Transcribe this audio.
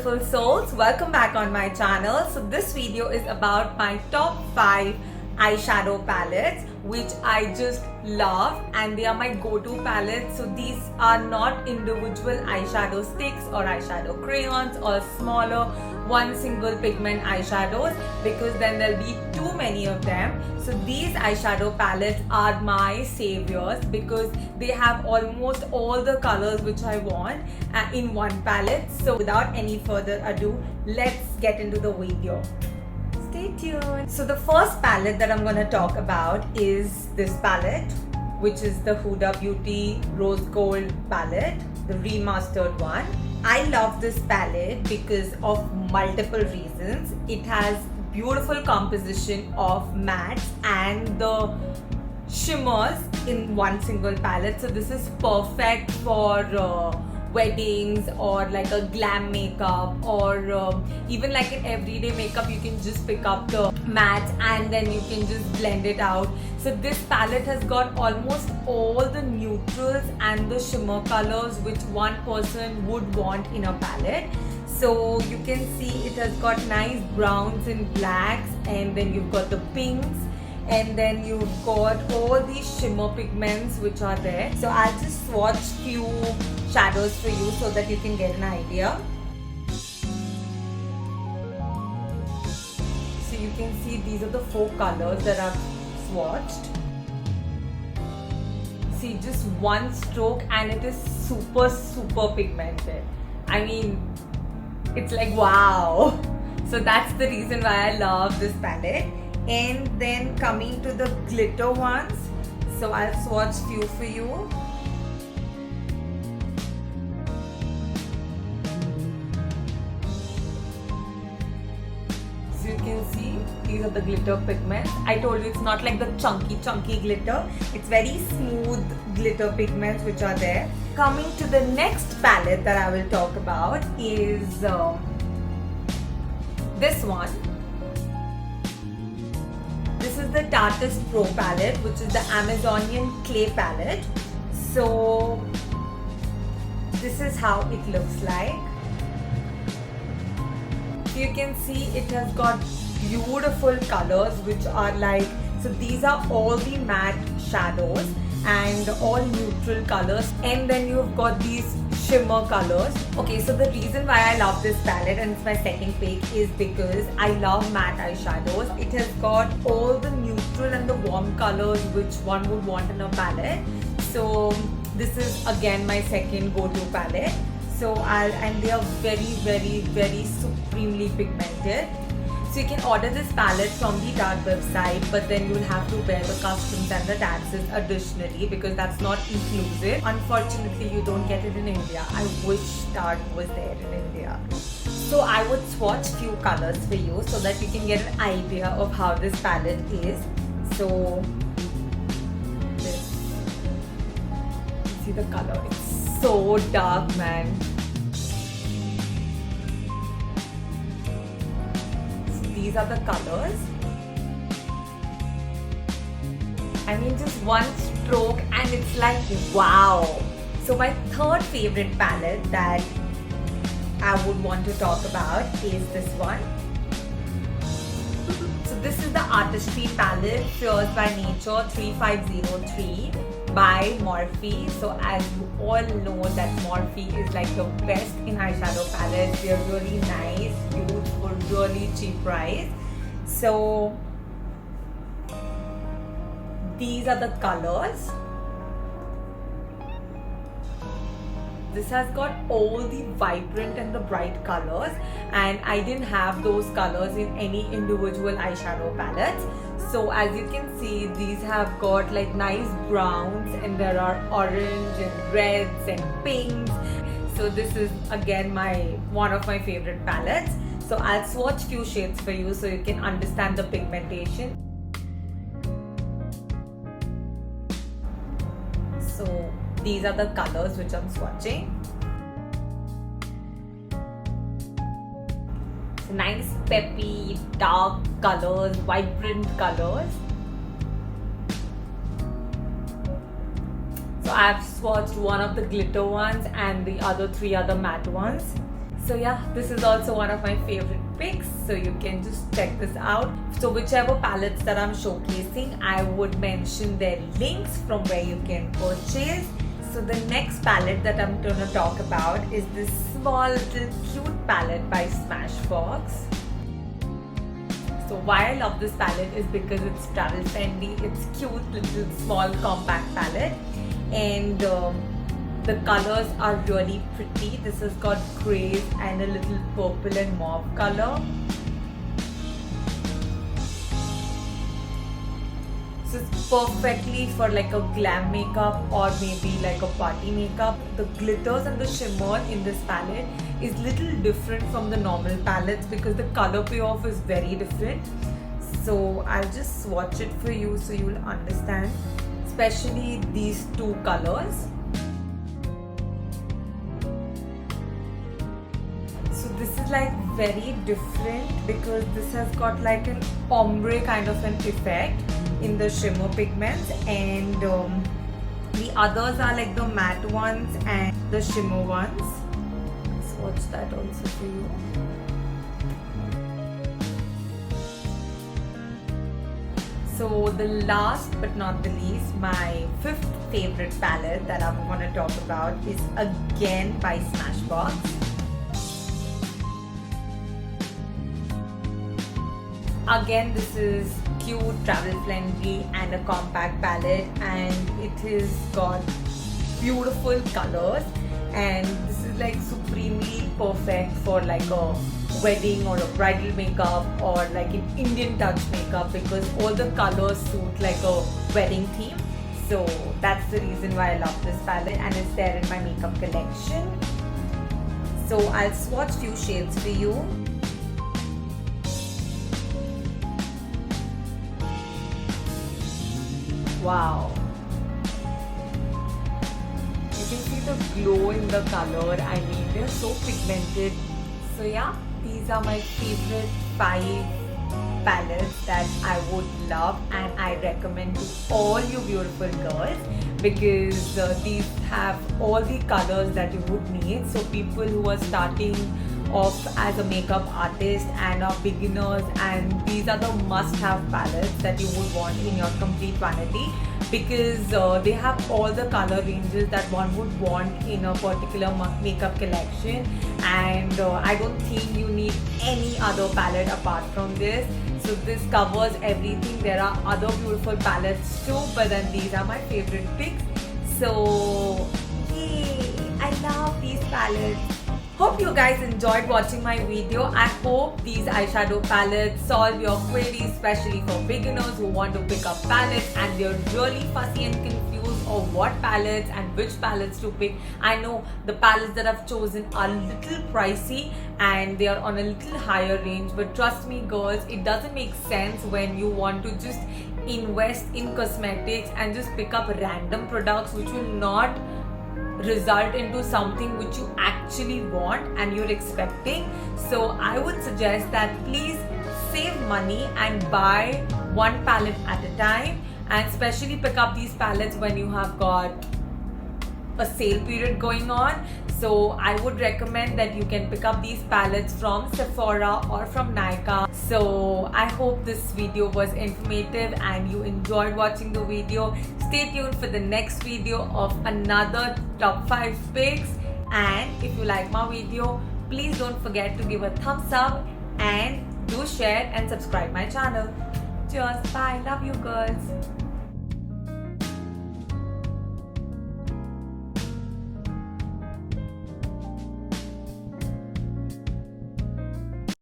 beautiful souls, welcome back on my channel. So this video is about my top 5 eyeshadow palettes which I just love, and they are my go-to palettes. So these are not individual eyeshadow sticks or eyeshadow crayons or smaller one single pigment eyeshadows, because then there'll be too many of them. So these eyeshadow palettes are my saviors because they have almost all the colors which I want in one palette. So without any further ado, let's get into the video. Stay tuned. So the first palette that I'm going to talk about is this palette, which is the Huda Beauty Rose Gold palette, the remastered one. I love this palette because of multiple reasons. It has beautiful composition of mattes and the shimmers in one single palette. So this is perfect for weddings or like a glam makeup, or even like an everyday makeup. You can just pick up the matte and then you can just blend it out. So this palette has got almost all the neutrals and the shimmer colors which one person would want in a palette. So you can see it has got nice browns and blacks, and then you've got the pinks, and then you've got all these shimmer pigments which are there. So I'll just swatch few shadows for you so that you can get an idea. So you can see these are the 4 colors that I've swatched. See, just one stroke and it is super pigmented. I mean, it's like wow. So that's the reason why I love this palette. And then coming to the glitter ones, so I'll swatch few for you. So you can see these are the glitter pigments. I told you it's not like the chunky glitter. It's very smooth glitter pigments which are there. Coming to the next palette that I will talk about is this one. This is the Tarteist Pro palette, which is the Amazonian clay palette. So this is how it looks like. You can see it has got beautiful colors which are like, so these are all the matte shadows and all neutral colors, and then you've got these shimmer colors. Okay, so the reason why I love this palette, and it's my second pick, is because I love matte eyeshadows. It has got all the neutral and the warm colors which one would want in a palette. So this is again my second go-to palette. So and they are very supremely pigmented. So you can order this palette from the Tarte website, but then you'll have to bear the customs and the taxes additionally because that's not inclusive. Unfortunately, you don't get it in India. I wish Tarte was there in India. So I would swatch few colors for you so that you can get an idea of how this palette is. So this, see the color, it's so dark, man. These are the colors. I mean, just one stroke and it's like wow. So my third favorite palette that I would want to talk about is this one. So this is the Artistry palette, Fierce by Nature 3503 by Morphe. So as you all know that Morphe is like the best in eyeshadow palettes. They're really nice, huge, for really cheap price. So these are the colors. This has got all the vibrant and the bright colors, and I didn't have those colors in any individual eyeshadow palettes. So as you can see, these have got like nice browns, and there are orange and reds and pinks. So this is again one of my favorite palettes. So I'll swatch few shades for you so you can understand the pigmentation. So these are the colors which I'm swatching. So nice peppy, dark colors, vibrant colors. So I've swatched one of the glitter ones and the other 3 are the matte ones. So yeah, this is also one of my favorite picks, so you can just check this out. So whichever palettes that I'm showcasing, I would mention their links from where you can purchase. So the next palette that I'm going to talk about is this small little cute palette by Smashbox. So why I love this palette is because it's travel friendly, it's cute little small compact palette, and the colors are really pretty. This has got grays and a little purple and mauve color. So it's perfectly for like a glam makeup or maybe like a party makeup. The glitters and the shimmer in this palette is little different from the normal palettes because the color payoff is very different. So I'll just swatch it for you so you'll understand, especially these two colors. So this is like very different because this has got like an ombre kind of an effect in the shimmer pigments, and the others are like the matte ones and the shimmer ones. Swatch that also for you. So the last but not the least, my fifth favorite palette that I'm going to talk about is again by Smashbox. Again, this is cute, travel friendly and a compact palette, and it has got beautiful colors, and this is like supremely perfect for like a wedding or a bridal makeup or like an Indian touch makeup because all the colors suit like a wedding theme. So that's the reason why I love this palette, and it's there in my makeup collection. So I'll swatch few shades for you. Wow, you can see the glow in the color. I mean, they're so pigmented. So yeah, these are my favorite 5 palettes that I would love and I recommend to all you beautiful girls because these have all the colors that you would need. So people who are starting off as a makeup artist and are beginners, and these are the must-have palettes that you would want in your complete vanity because they have all the color ranges that one would want in a particular makeup collection, and I don't think you need any other palette apart from this. So this covers everything. There are other beautiful palettes too, but then these are my favorite picks. So yay, I love these palettes. Hope you guys enjoyed watching my video. I hope these eyeshadow palettes solve your queries, especially for beginners who want to pick up palettes and they're really fussy and confused of what palettes and which palettes to pick. I know the palettes that I've chosen are a little pricey and they are on a little higher range, but trust me girls, it doesn't make sense when you want to just invest in cosmetics and just pick up random products which will not result into something which you actually want and you're expecting. So I would suggest that please save money and buy one palette at a time, and especially pick up these palettes when you have got a sale period going on. So I would recommend that you can pick up these palettes from Sephora or from Nykaa. So I hope this video was informative and you enjoyed watching the video. Stay tuned for the next video of another top 5 picks, and if you like my video, please don't forget to give a thumbs up and do share and subscribe my channel. Cheers, bye, love you girls.